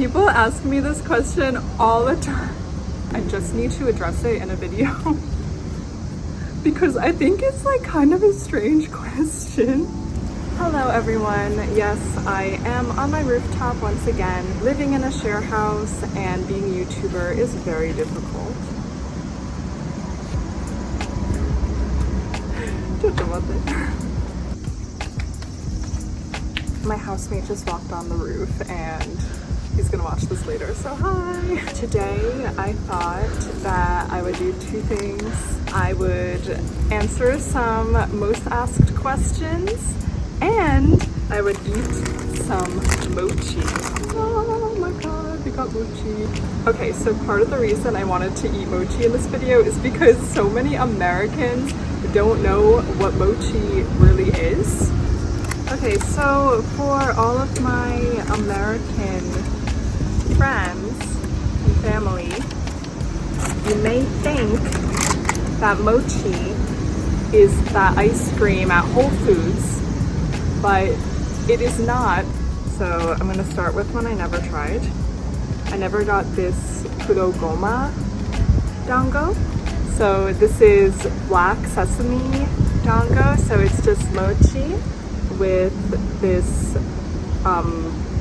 People ask me this question all the time. I just need to address it in a video because I think it's like kind of a strange question. Hello everyone. Yes, I am on my rooftop once again. Living in a share house and being a YouTuber is very difficult. My housemate just walked on the roof and he's gonna watch this later, so hi! Today I thought that I would do two things. I would answer some most asked questions and I would eat some mochi. Oh my god, we got mochi. Okay, so part of the reason I wanted to eat mochi in this video is because so many Americans don't know what mochi really is. Okay, so for all of my American friends and family, you may think that mochi is that ice cream at Whole Foods, but it is not. So I'm gonna start with one I never tried. I never got this kurogoma dango. So this is black sesame dango, so it's just mochi with this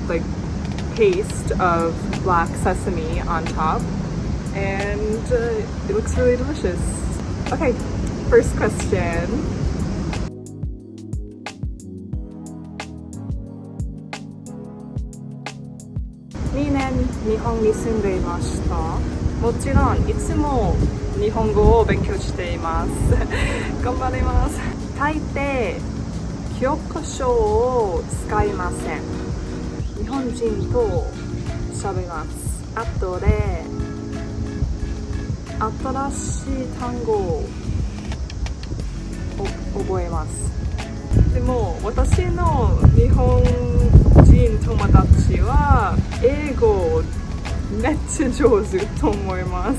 like paste of black sesame on top, and it looks really delicious. Okay, first question. 2年日本に住んでいました。もちろんいつも日本語を勉強しています。頑張ります。大抵教科書を使いません。日本人と喋ります。後で新しい単語を覚えます。でも私の日本人友達は英語めっちゃ上手と思います。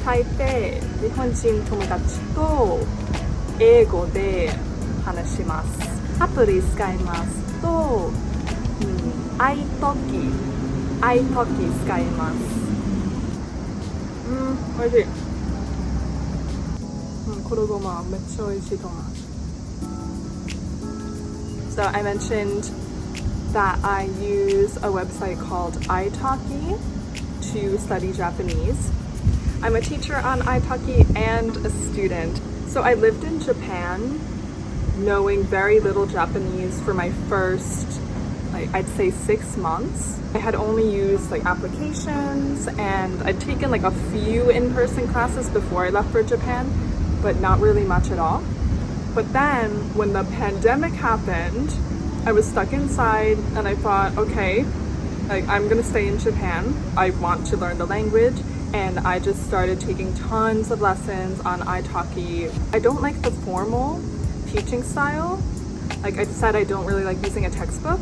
大抵日本人友達と英語で話します。アプリ使いますと、iTalki使います。美味しい。これごまめっちゃ美味しいと思います。So I mentioned that I use a website called iTalki to study Japanese. I'm a teacher on iTalki and a student. So I lived in Japan knowing very little Japanese for my first, I'd say 6 months. I had only used like applications and I'd taken like a few in-person classes before I left for Japan, but not really much at all. But then when the pandemic happened, I was stuck inside and I thought, okay, like I'm gonna stay in Japan. I want to learn the language, and I just started taking tons of lessons on iTalki. I don't like the formal teaching style. Like I said, I don't really like using a textbook.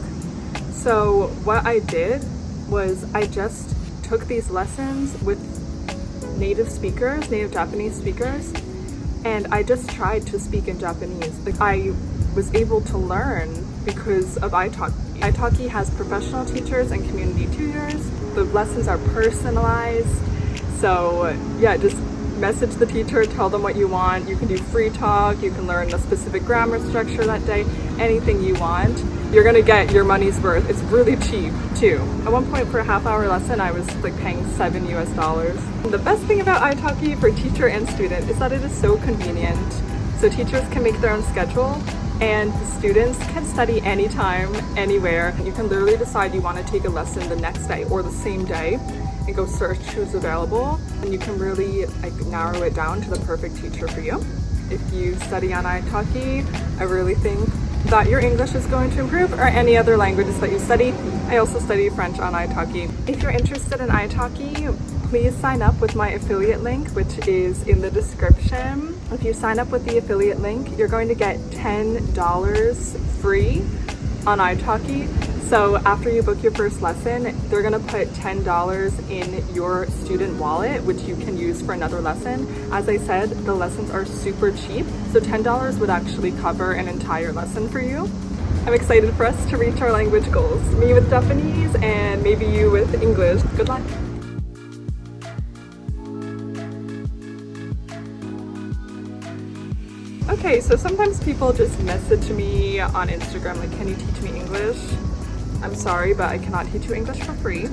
So what I did was I just took these lessons with native speakers, native Japanese speakers, and I just tried to speak in Japanese. Like I was able to learn because of iTalki. iTalki has professional teachers and community tutors. The lessons are personalized. So yeah, just message the teacher, tell them what you want. You can do free talk, you can learn a specific grammar structure that day, anything you want. You're gonna get your money's worth. It's really cheap too. At one point for a half-hour lesson, I was like paying $7 US. The best thing about iTalki for teacher and student is that it is so convenient. So teachers can make their own schedule and students can study anytime, anywhere. You can literally decide you want to take a lesson the next day or the same day and go search who's available, and you can really like narrow it down to the perfect teacher for you. If you study on iTalki, I really think that your English is going to improve, or any other languages that you study. I also study French on iTalki. If you're interested in iTalki, please sign up with my affiliate link, which is in the description. If you sign up with the affiliate link, you're going to get $10 free on iTalki. So after you book your first lesson, they're gonna put $10 in your student wallet, which you can use for another lesson. As I said, the lessons are super cheap. So $10 would actually cover an entire lesson for you. I'm excited for us to reach our language goals. Me with Japanese and maybe you with English. Good luck. Okay, so sometimes people just message me on Instagram like, can you teach me English? I'm sorry, but I cannot teach you English for free.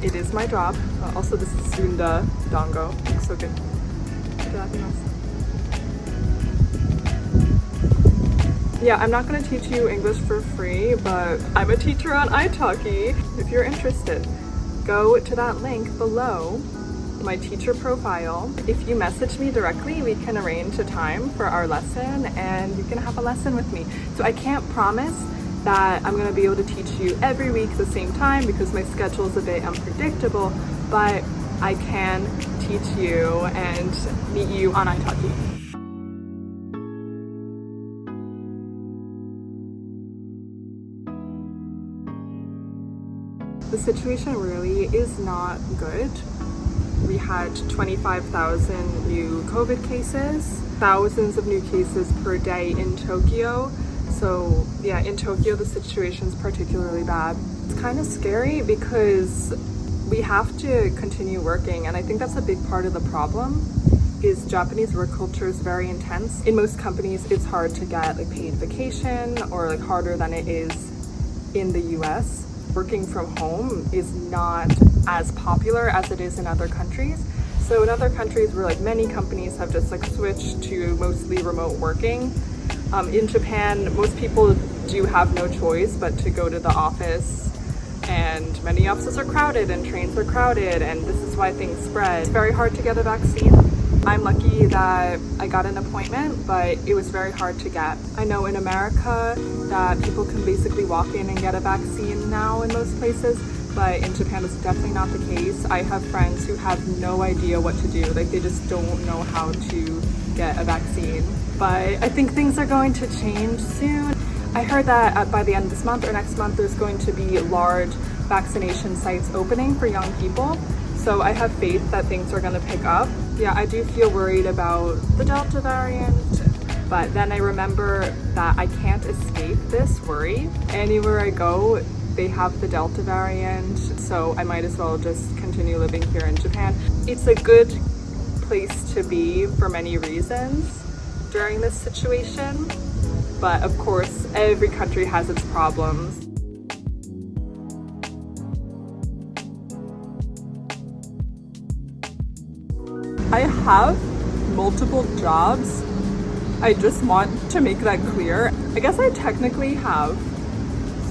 It is my job. Also, this is Sunda Dango. Looks so good. Yeah, I'm not going to teach you English for free, but I'm a teacher on italki. If you're interested, go to that link below my teacher profile. If you message me directly, we can arrange a time for our lesson and you can have a lesson with me. So I can't promise that I'm going to be able to teach you every week at the same time because my schedule is a bit unpredictable, but I can teach you and meet you on italki. The situation really is not good. We had 25,000 new COVID cases, thousands of new cases per day in Tokyo. So yeah, in Tokyo, the situation's particularly bad. It's kind of scary because we have to continue working. And I think that's a big part of the problem is Japanese work culture is very intense. In most companies, it's hard to get like paid vacation or like harder than it is in the US. Working from home is not as popular as it is in other countries. So in other countries where like many companies have just like switched to mostly remote working, in Japan, most people do have no choice but to go to the office, and many offices are crowded and trains are crowded, and this is why things spread. It's very hard to get a vaccine. I'm lucky that I got an appointment, but it was very hard to get. I know in America that people can basically walk in and get a vaccine now in most places, but in Japan it's definitely not the case. I have friends who have no idea what to do. Like they just don't know how to get a vaccine. But I think things are going to change soon. I heard that by the end of this month or next month, there's going to be large vaccination sites opening for young people. So I have faith that things are going to pick up. Yeah, I do feel worried about the Delta variant, but then I remember that I can't escape this worry. Anywhere I go, they have the Delta variant, so I might as well just continue living here in Japan. It's a good place to be for many reasons during this situation, but of course, every country has its problems. I have multiple jobs. I just want to make that clear. I guess I technically have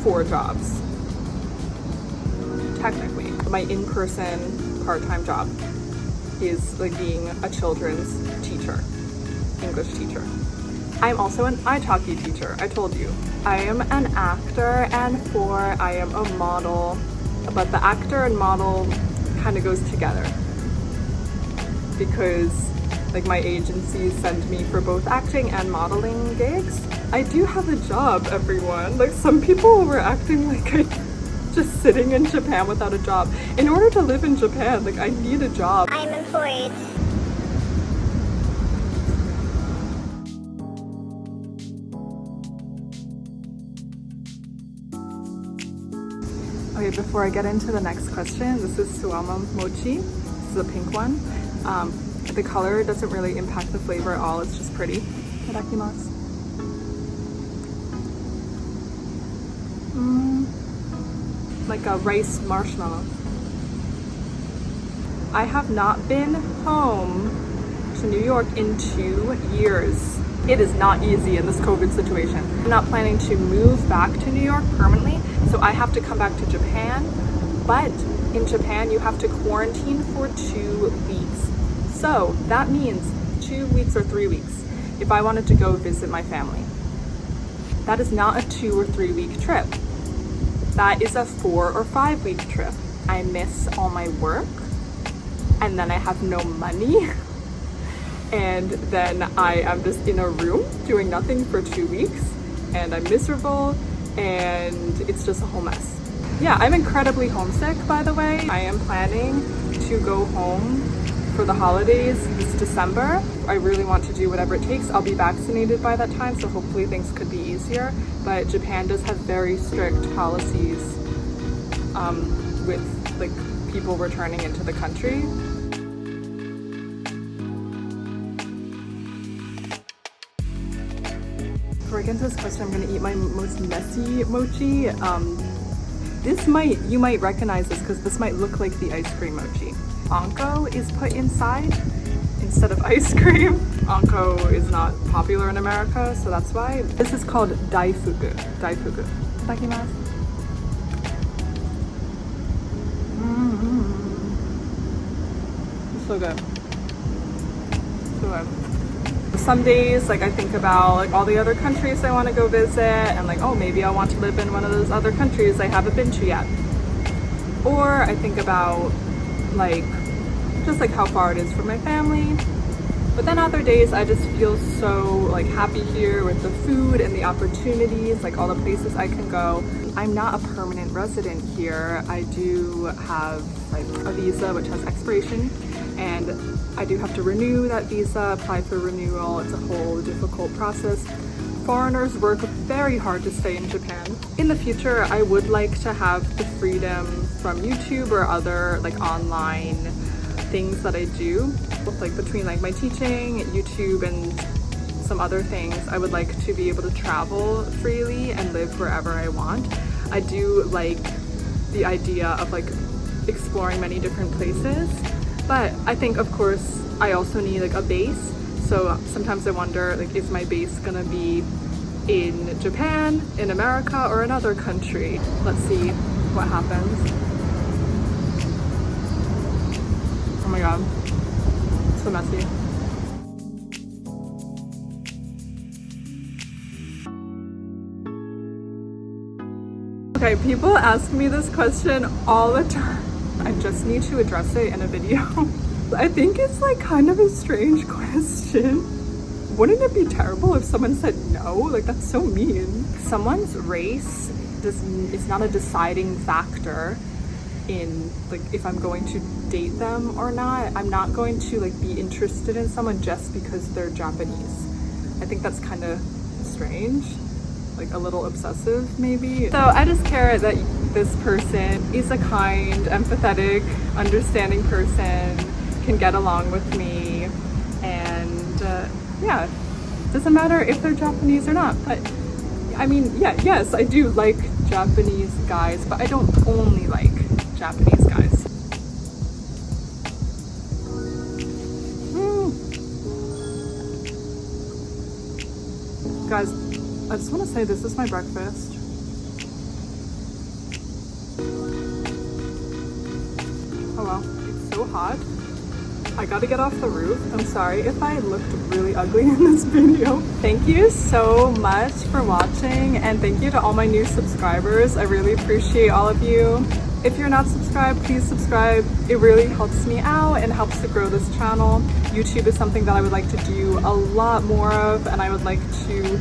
4 jobs. Technically. My in-person part-time job is like being a children's teacher, English teacher. I'm also an italki teacher, I told you. I am an actor and 4, I am a model, but the actor and model kind of goes together, because like my agencies send me for both acting and modeling gigs. I do have a job, everyone. Like some people were acting like I'm just sitting in Japan without a job. In order to live in Japan, like I need a job. I'm employed. Okay, before I get into the next question, this is Suwama Mochi. This is a pink one. The color doesn't really impact the flavor at all, it's just pretty. Itadakimasu. Like a rice marshmallow. I have not been home to New York in 2 years. It is not easy in this COVID situation. I'm not planning to move back to New York permanently, so I have to come back to Japan. But in Japan, you have to quarantine for 2 weeks. So that means 2 weeks or 3 weeks if I wanted to go visit my family. That is not a 2 or 3 week trip. That is a 4 or 5 week trip. I miss all my work, and then I have no money, and then I am just in a room doing nothing for 2 weeks, and I'm miserable, and it's just a whole mess. Yeah, I'm incredibly homesick, by the way. I am planning to go home for the holidays this December. I really want to do whatever it takes. I'll be vaccinated by that time, so hopefully things could be easier. But Japan does have very strict policies with like people returning into the country. Before I get into this question, I'm gonna eat my most messy mochi. You might recognize this because this might look like the ice cream mochi. Anko is put inside instead of ice cream. Anko is not popular in America, so that's why. This is called daifuku. Daifuku. Itadakimasu. So good. So good. Some days, like I think about like all the other countries I want to go visit, and like, oh, maybe I want to live in one of those other countries I haven't been to yet. Or I think about like just like how far it is from my family. But then other days I just feel so like happy here with the food and the opportunities, like all the places I can go. I'm not a permanent resident here. I do have like a visa which has expiration, and I do have to renew that visa, apply for renewal. It's a whole difficult process. Foreigners work very hard to stay in Japan. In the future, I would like to have the freedom from YouTube or other like online things that I do. Like between like my teaching, YouTube, and some other things, I would like to be able to travel freely and live wherever I want. I do like the idea of like exploring many different places. But I think, of course, I also need like a base. So sometimes I wonder, like, is my base gonna be in Japan, in America, or another country? Let's see what happens. Oh my god, so messy. Okay, people ask me this question all the time. I just need to address it in a video. I think it's like kind of a strange question. Wouldn't it be terrible if someone said no? Like, that's so mean. Someone's race is not a deciding factor in like if I'm going to date them or not. I'm not going to like be interested in someone just because they're Japanese. I think that's kind of strange, like a little obsessive maybe. So I just care that this person is a kind, empathetic, understanding person, can get along with me, and yeah, doesn't matter if they're Japanese or not. But I mean, yeah, yes, I do like Japanese guys, but I don't only like Japanese guys. Guys, I just want to say this is my breakfast. Oh wow, it's so hot. I gotta get off the roof. I'm sorry if I looked really ugly in this video. Thank you so much for watching, and thank you to all my new subscribers. I really appreciate all of you. If you're not subscribed, please subscribe. It really helps me out and helps to grow this channel. YouTube is something that I would like to do a lot more of, and I would like to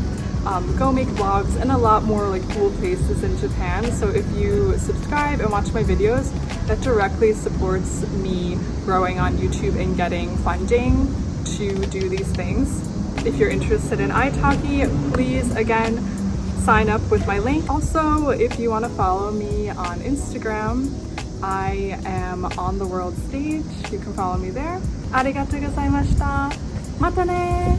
go make vlogs in a lot more like cool places in Japan. So if you subscribe and watch my videos, that directly supports me growing on YouTube and getting funding to do these things. If you're interested in italki, please again sign up with my link. Also, if you want to follow me on Instagram, I am on the world stage. You can follow me there. Arigatou gozaimashita. Mata ne!